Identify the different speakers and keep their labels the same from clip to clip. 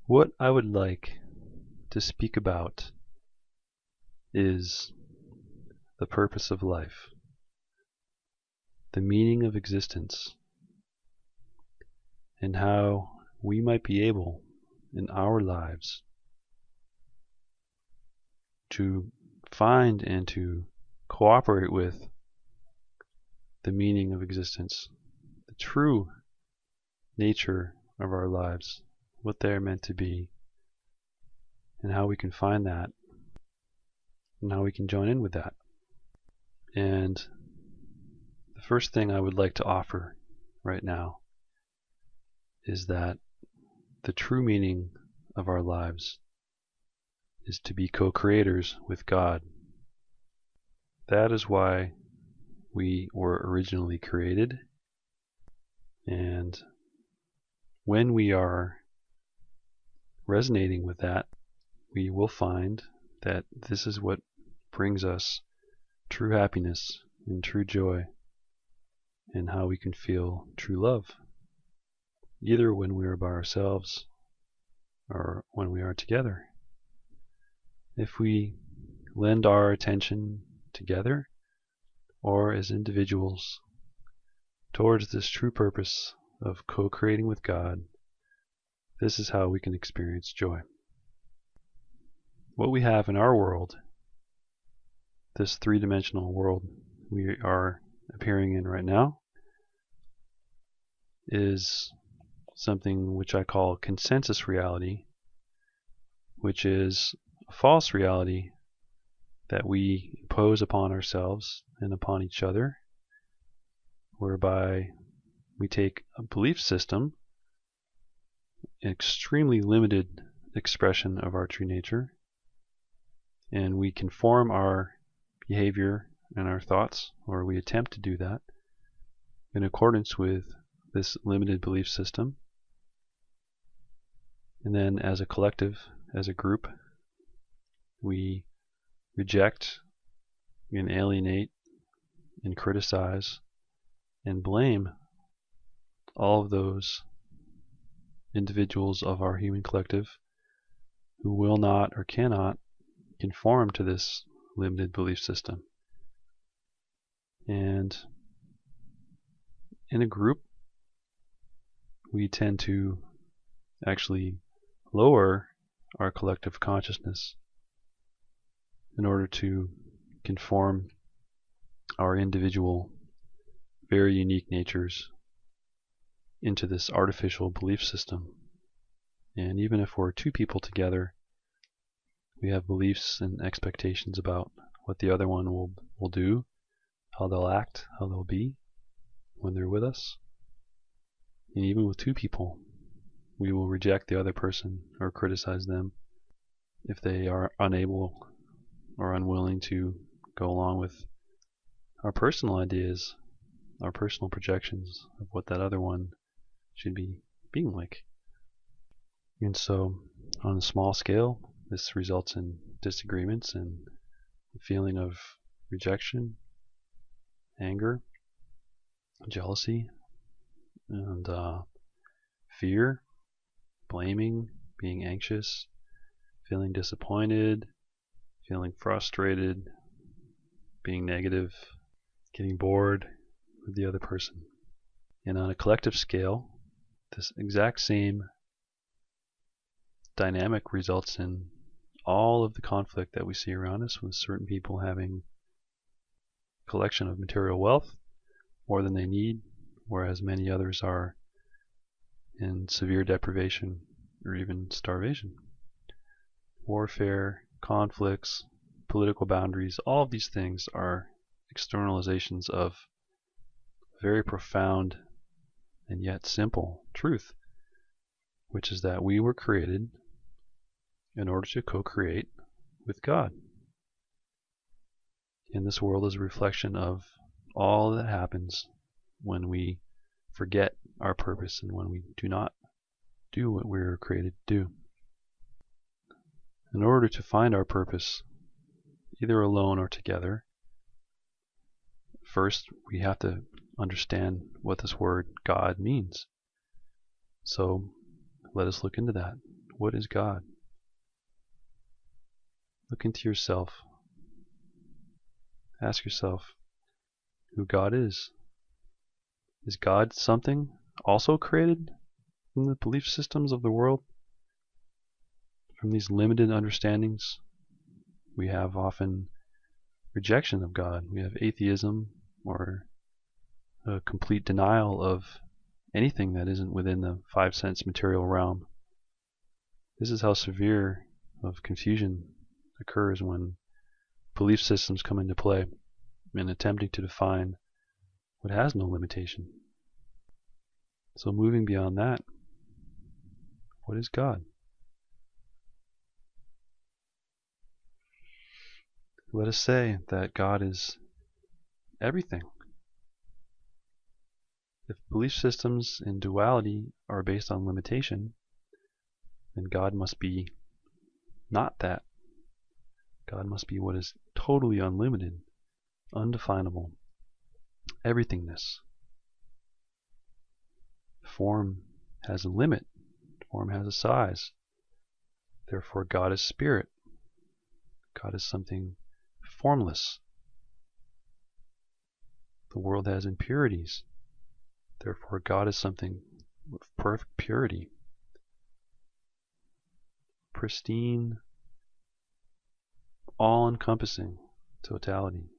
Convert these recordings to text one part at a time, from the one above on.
Speaker 1: What I would like to speak about is the purpose of life, the meaning of existence, and how we might be able in our lives to find and to cooperate with the meaning of existence, the true nature of our lives, what they are meant to be, and how we can find that, and how we can join in with that. And the first thing I would like to offer right now is that the true meaning of our lives is to be co-creators with God. That is why we were originally created, and when we are resonating with that, we will find that this is what brings us true happiness and true joy, and how we can feel true love, either when we are by ourselves or when we are together. If we lend our attention together or as individuals towards this true purpose of co-creating with God, this is how we can experience joy. What we have in our world, this three-dimensional world we are appearing in right now, is something which I call consensus reality, which is a false reality that we impose upon ourselves and upon each other, whereby we take a belief system, an extremely limited expression of our true nature, and we conform our behavior and our thoughts, or we attempt to do that, in accordance with this limited belief system. And then as a collective, as a group, we reject and alienate and criticize and blame all of those individuals of our human collective who will not or cannot conform to this limited belief system. And in a group, we tend to actually lower our collective consciousness in order to conform our individual, very unique natures into this artificial belief system. And even if we're two people together, we have beliefs and expectations about what the other one will do, how they'll act, how they'll be when they're with us. And even with two people, we will reject the other person or criticize them if they are unable or unwilling to go along with our personal ideas, our personal projections of what that other one should be being like. And so, on a small scale, this results in disagreements and a feeling of rejection, anger, jealousy, and fear, blaming, being anxious, feeling disappointed, feeling frustrated, being negative, getting bored with the other person. And on a collective scale, this exact same dynamic results in all of the conflict that we see around us, with certain people having a collection of material wealth, more than they need, whereas many others are in severe deprivation or even starvation. Warfare, conflicts, political boundaries, all of these things are externalizations of a very profound and yet simple truth, which is that we were created in order to co-create with God. And this world is a reflection of all that happens when we forget our purpose and when we do not do what we were created to do. In order to find our purpose, either alone or together, first we have to understand what this word God means. So let us look into that. What is God? Look into yourself. Ask yourself who God is. Is God something also created from the belief systems of the world? From these limited understandings, we have often rejection of God. We have atheism, or a complete denial of anything that isn't within the five sense material realm. This is how severe of confusion occurs when belief systems come into play in attempting to define what has no limitation. So moving beyond that, what is God? Let us say that God is everything. If belief systems in duality are based on limitation, then God must be not that. God must be what is totally unlimited, undefinable, everythingness. Form has a limit. Form has a size. Therefore, God is spirit. God is something formless. The world has impurities. Therefore, God is something with perfect purity, pristine, all-encompassing totality.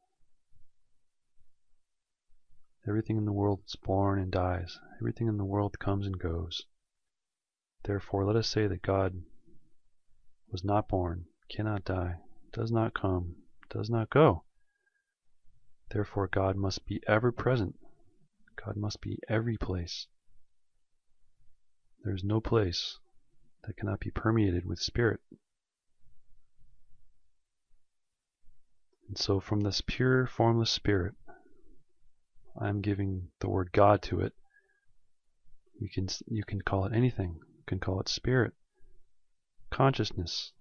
Speaker 1: Everything in the world is born and dies. Everything in the world comes and goes. Therefore, let us say that God was not born, cannot die, does not come, does not go. Therefore, God must be ever present. God must be every place. There is no place that cannot be permeated with spirit. And so from this pure, formless spirit, I am giving the word God to it. You can call it anything. You can call it spirit, consciousness,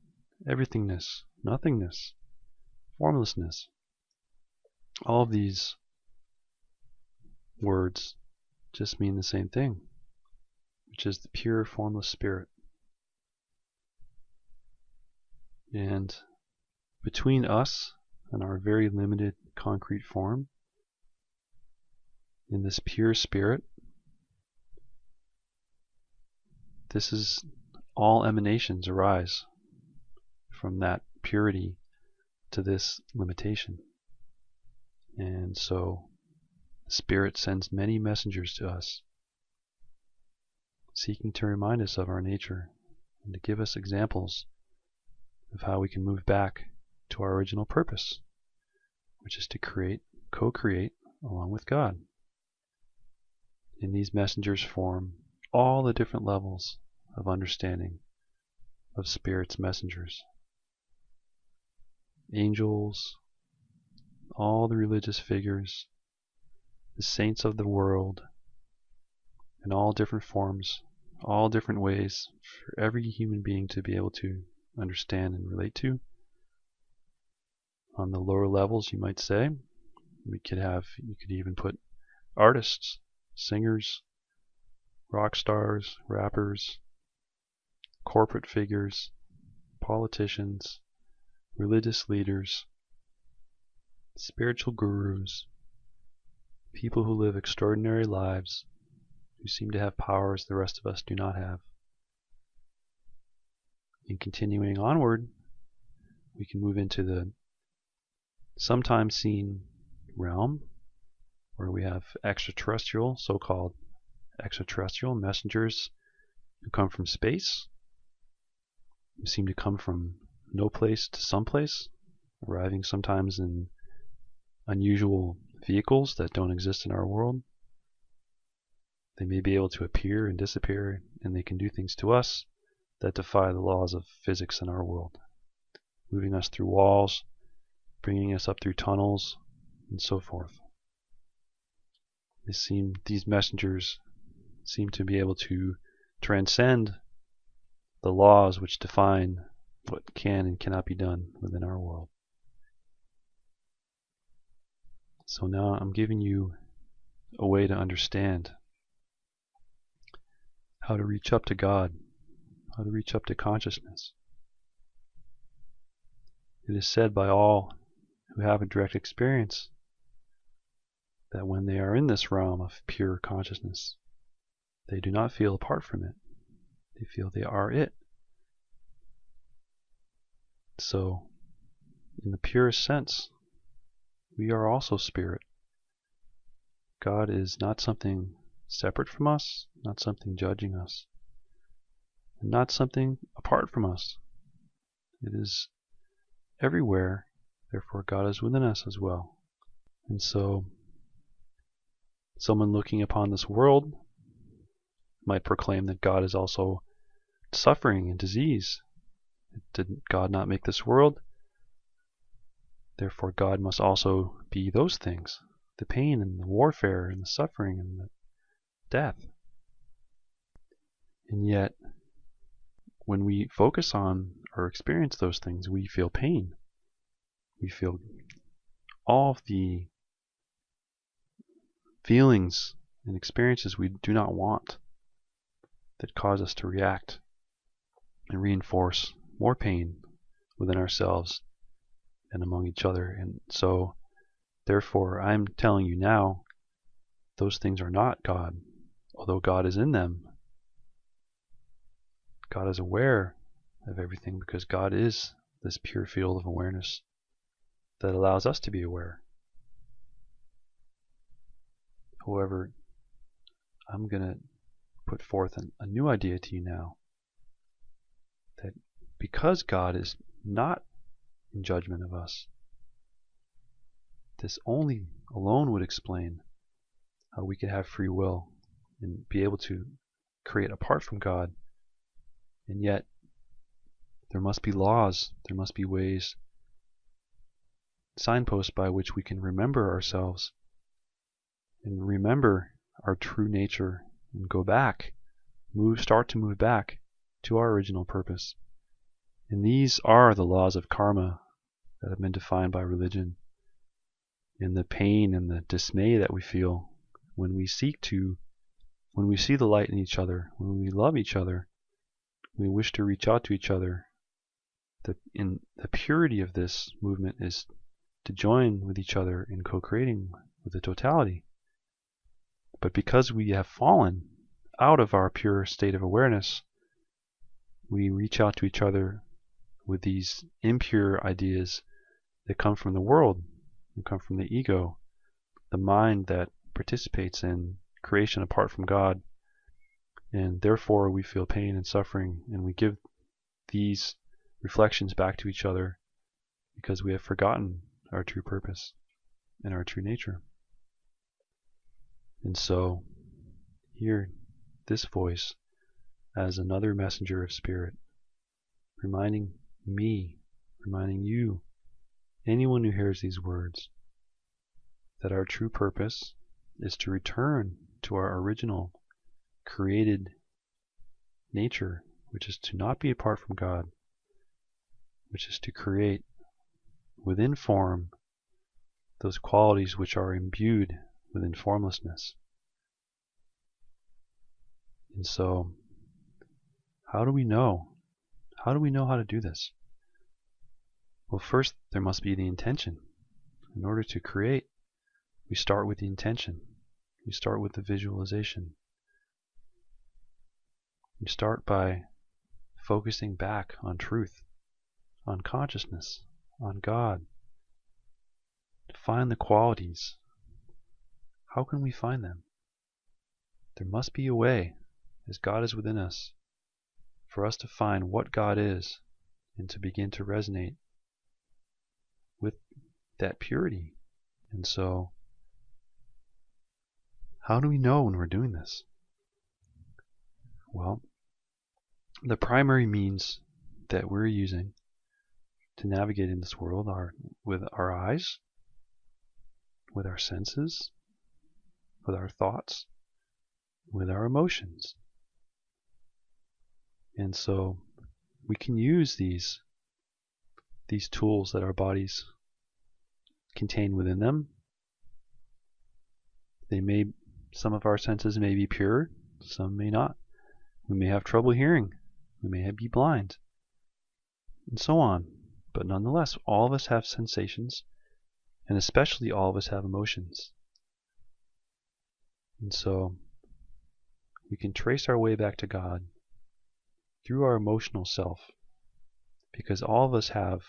Speaker 1: everythingness, nothingness, formlessness. All of these words just mean the same thing, which is the pure, formless spirit. And between us and our very limited concrete form, in this pure spirit, this is all emanations arise from that purity to this limitation. And so the Spirit sends many messengers to us, seeking to remind us of our nature and to give us examples of how we can move back to our original purpose, which is to co-create along with God. And these messengers form all the different levels of understanding of Spirit's messengers. Angels, all the religious figures, the saints of the world, in all different forms, all different ways for every human being to be able to understand and relate to. On the lower levels, you might say, you could even put artists, singers, rock stars, rappers, corporate figures, politicians, religious leaders, spiritual gurus, people who live extraordinary lives, who seem to have powers the rest of us do not have. In continuing onward, we can move into the sometimes seen realm, where we have extraterrestrial, so-called extraterrestrial messengers who come from space, who seem to come from no place to some place, arriving sometimes in unusual vehicles that don't exist in our world. They may be able to appear and disappear, and they can do things to us that defy the laws of physics in our world, moving us through walls, bringing us up through tunnels, and so forth. These messengers seem to be able to transcend the laws which define what can and cannot be done within our world. So now I'm giving you a way to understand how to reach up to God, how to reach up to consciousness. It is said by all who have a direct experience that when they are in this realm of pure consciousness, they do not feel apart from it. They feel they are it. So, in the purest sense, we are also spirit. God is not something separate from us, not something judging us, and not something apart from us. It is everywhere, therefore God is within us as well. And so, someone looking upon this world might proclaim that God is also suffering and disease. Did God not make this world? Therefore God must also be those things, the pain and the warfare and the suffering and the death. And yet, when we focus on or experience those things, we feel pain. We feel all of the feelings and experiences we do not want that cause us to react and reinforce more pain within ourselves and among each other. And so, therefore, I'm telling you now, those things are not God, although God is in them. God is aware of everything because God is this pure field of awareness that allows us to be aware. However, I'm going to put forth a new idea to you now, that because God is not in judgment of us, this only alone would explain how we can have free will and be able to create apart from God. And yet, there must be laws, there must be ways, signposts by which we can remember ourselves and remember our true nature and go back, start to move back to our original purpose. And these are the laws of karma that have been defined by religion. And the pain and the dismay that we feel when we see the light in each other, when we love each other, we wish to reach out to each other. In the purity of this movement is to join with each other in co-creating with the totality. But because we have fallen out of our pure state of awareness, we reach out to each other with these impure ideas that come from the world, that come from the ego, the mind that participates in creation apart from God. And therefore we feel pain and suffering, and we give these reflections back to each other because we have forgotten our true purpose and our true nature. And so, hear this voice as another messenger of spirit, reminding me, reminding you, anyone who hears these words, that our true purpose is to return to our original created nature, which is to not be apart from God, which is to create within form those qualities which are imbued within formlessness. And so, how do we know? How do we know how to do this? Well, first there must be the intention. In order to create, we start with the intention. We start with the visualization. We start by focusing back on truth, on consciousness, on God. To find the qualities. How can we find them? There must be a way, as God is within us, for us to find what God is and to begin to resonate with that purity. And so, how do we know when we're doing this? Well, the primary means that we're using to navigate in this world are with our eyes, with our senses, with our thoughts, with our emotions. And so we can use these tools that our bodies contain within them. Some of our senses may be pure, some may not. We may have trouble hearing. We may be blind, and so on. But nonetheless, all of us have sensations, and especially all of us have emotions. And so we can trace our way back to God through our emotional self, because all of us have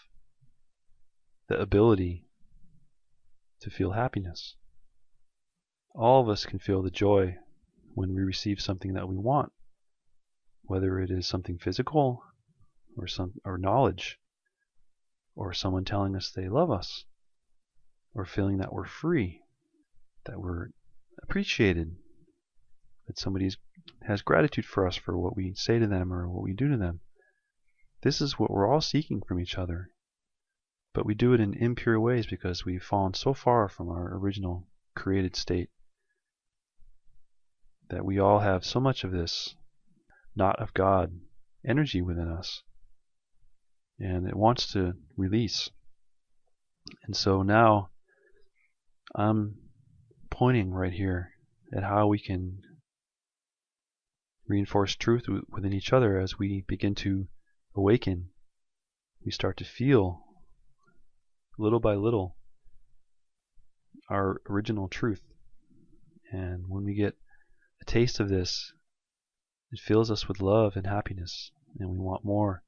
Speaker 1: the ability to feel happiness. All of us can feel the joy when we receive something that we want, whether it is something physical or knowledge, or someone telling us they love us, or feeling that we're free, that we're appreciated, that somebody has gratitude for us for what we say to them or what we do to them. This is what we're all seeking from each other, but we do it in impure ways because we've fallen so far from our original created state that we all have so much of this not of God energy within us, and it wants to release. And so now I'm pointing right here at how we can reinforce truth within each other as we begin to awaken. We start to feel, little by little, our original truth. And when we get a taste of this, it fills us with love and happiness, and we want more.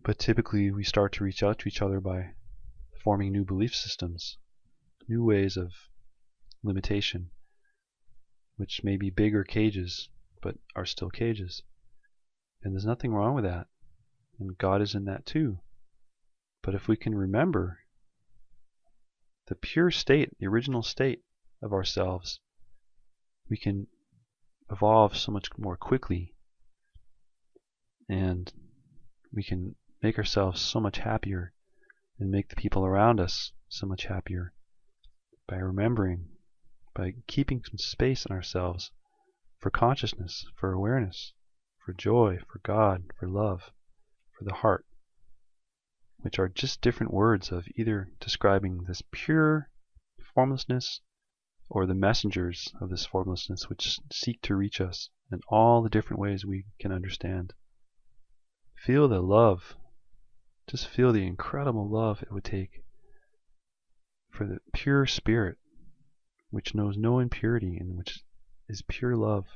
Speaker 1: But typically we start to reach out to each other by forming new belief systems, new ways of limitation, which may be bigger cages, but are still cages. And there's nothing wrong with that. And God is in that too. But if we can remember the pure state, the original state of ourselves, we can evolve so much more quickly, and we can make ourselves so much happier and make the people around us so much happier by remembering, by keeping some space in ourselves for consciousness, for awareness, for joy, for God, for love, for the heart, which are just different words of either describing this pure formlessness or the messengers of this formlessness which seek to reach us in all the different ways we can understand. Feel the love. Just feel the incredible love it would take for the pure spirit, which knows no impurity and which is pure love.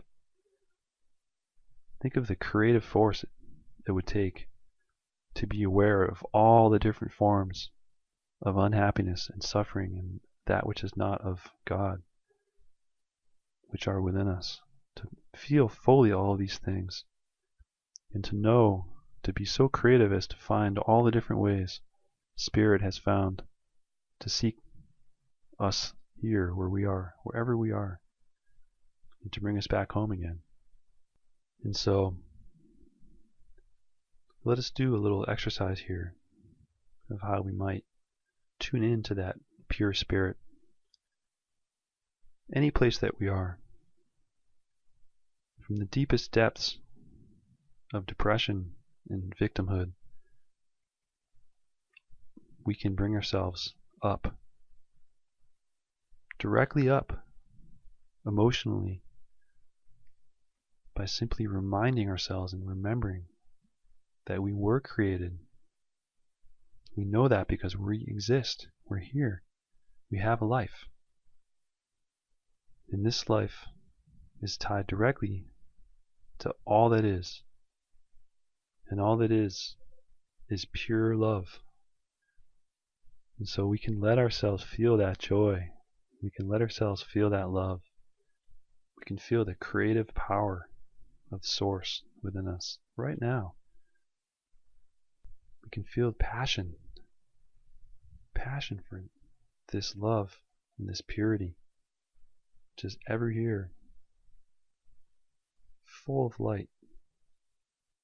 Speaker 1: Think of the creative force it would take to be aware of all the different forms of unhappiness and suffering and that which is not of God, which are within us. To feel fully all of these things, and to know, to be so creative as to find all the different ways Spirit has found to seek us here where we are, wherever we are, and to bring us back home again. And so let us do a little exercise here of how we might tune in to that pure spirit, any place that we are. From the deepest depths of depression and victimhood, we can bring ourselves up, directly up, emotionally, by simply reminding ourselves and remembering that we were created. We know that because we exist. We're here. We have a life. And this life is tied directly to all that is. And all that is pure love. And so we can let ourselves feel that joy. We can let ourselves feel that love. We can feel the creative power of Source within us right now. We can feel passion for this love and this purity, just ever here, full of light.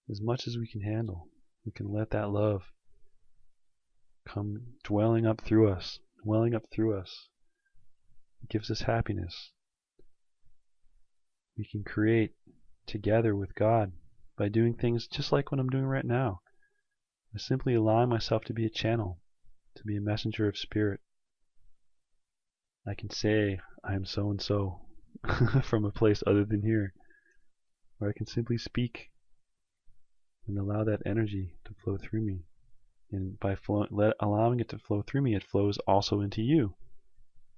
Speaker 1: As much as we can handle, we can let that love come welling up through us. It gives us happiness. We can create together with God by doing things just like what I'm doing right now. By simply allowing myself to be a channel, to be a messenger of spirit. I can say I am so and so from a place other than here, or I can simply speak and allow that energy to flow through me. And by allowing it to flow through me, it flows also into you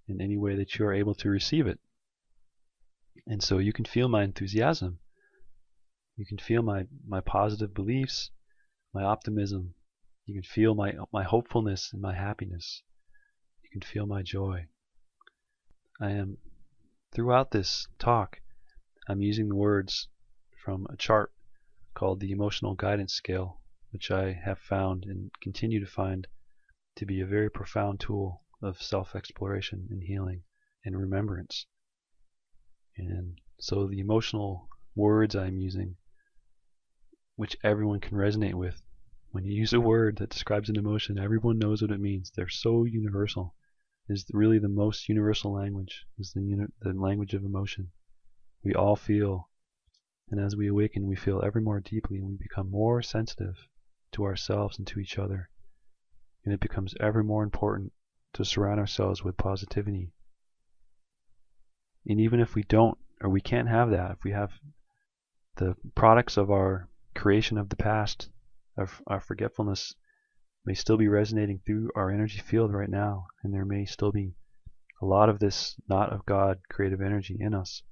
Speaker 1: in any way that you are able to receive it. And so you can feel my enthusiasm. You can feel my positive beliefs, my optimism. You can feel my hopefulness and my happiness. You can feel my joy. Throughout this talk, I'm using the words from a chart called the Emotional Guidance Scale, which I have found and continue to find to be a very profound tool of self-exploration and healing and remembrance. And so the emotional words I'm using, which everyone can resonate with, when you use a word that describes an emotion, everyone knows what it means. They're so universal. Is really the most universal language, is the language of emotion. We all feel, and as we awaken, we feel ever more deeply, and we become more sensitive to ourselves and to each other. And it becomes ever more important to surround ourselves with positivity. And even if we don't, or we can't have that, if we have the products of our creation of the past, of our forgetfulness, may still be resonating through our energy field right now, and there may still be a lot of this not of God creative energy in us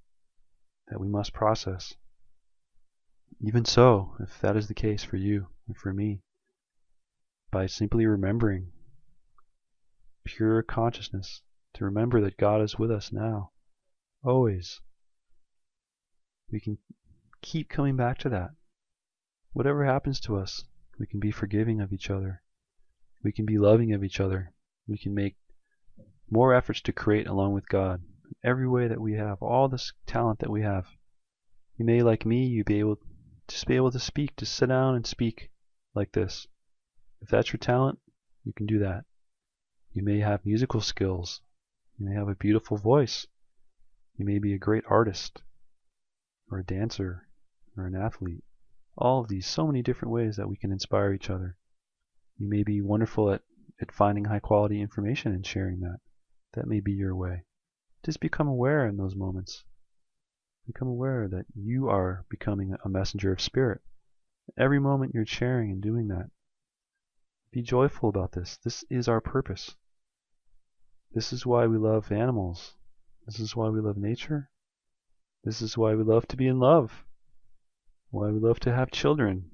Speaker 1: that we must process. Even so, if that is the case for you and for me, by simply remembering pure consciousness, to remember that God is with us now, always, we can keep coming back to that. Whatever happens to us, we can be forgiving of each other. We can be loving of each other. We can make more efforts to create along with God. Every way that we have, all this talent that we have. You may, like me, you be able to speak, to sit down and speak like this. If that's your talent, you can do that. You may have musical skills. You may have a beautiful voice. You may be a great artist, or a dancer, or an athlete. All of these, so many different ways that we can inspire each other. You may be wonderful at finding high quality information and sharing that. That may be your way. Just become aware in those moments. Become aware that you are becoming a messenger of spirit. Every moment you're sharing and doing that. Be joyful about this. This is our purpose. This is why we love animals. This is why we love nature. This is why we love to be in love. Why we love to have children.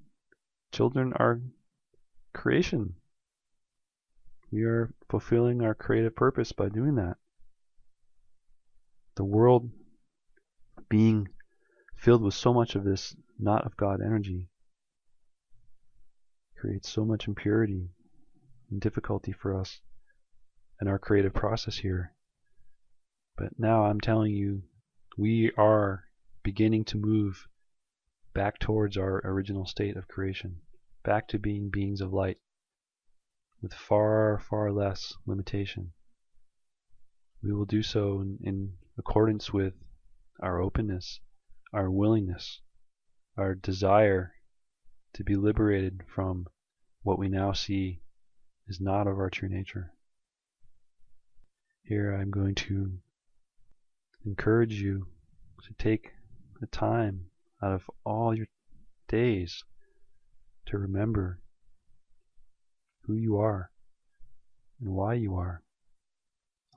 Speaker 1: Children are creation. We are fulfilling our creative purpose by doing that. The world being filled with so much of this not of God energy creates so much impurity and difficulty for us in our creative process here. But now I'm telling you, we are beginning to move back towards our original state of creation, back to being beings of light with far, far less limitation. We will do so in accordance with our openness, our willingness, our desire to be liberated from what we now see is not of our true nature. Here I'm going to encourage you to take the time out of all your days to remember who you are and why you are.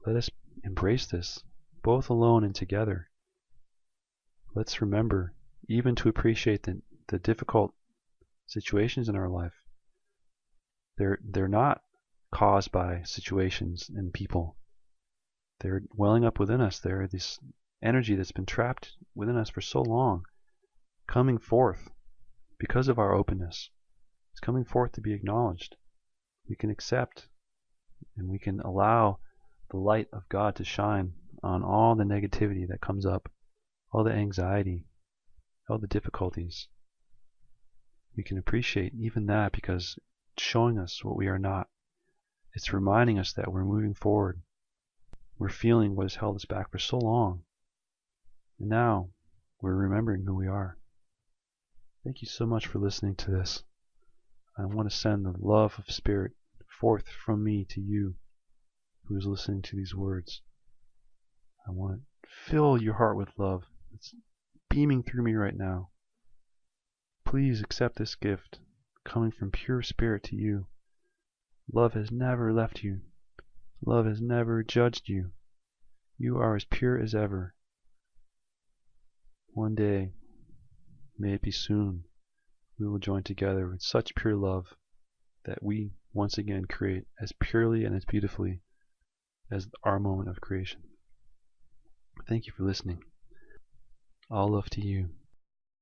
Speaker 1: Let us embrace this, both alone and together. Let's remember even to appreciate the difficult situations in our life. They're not caused by situations and people. They're welling up within us. They're this energy that's been trapped within us for so long, coming forth because of our openness. It's coming forth to be acknowledged. We can accept and we can allow the light of God to shine on all the negativity that comes up, all the anxiety, all the difficulties. We can appreciate even that because it's showing us what we are not. It's reminding us that we're moving forward. We're feeling what has held us back for so long. And now we're remembering who we are. Thank you so much for listening to this. I want to send the love of Spirit forth from me to you who is listening to these words. I want to fill your heart with love. It's beaming through me right now. Please accept this gift coming from pure spirit to you. Love has never left you. Love has never judged you. You are as pure as ever. One day, may it be soon, we will join together with such pure love that we once again create as purely and as beautifully as our moment of creation. Thank you for listening. All love to you.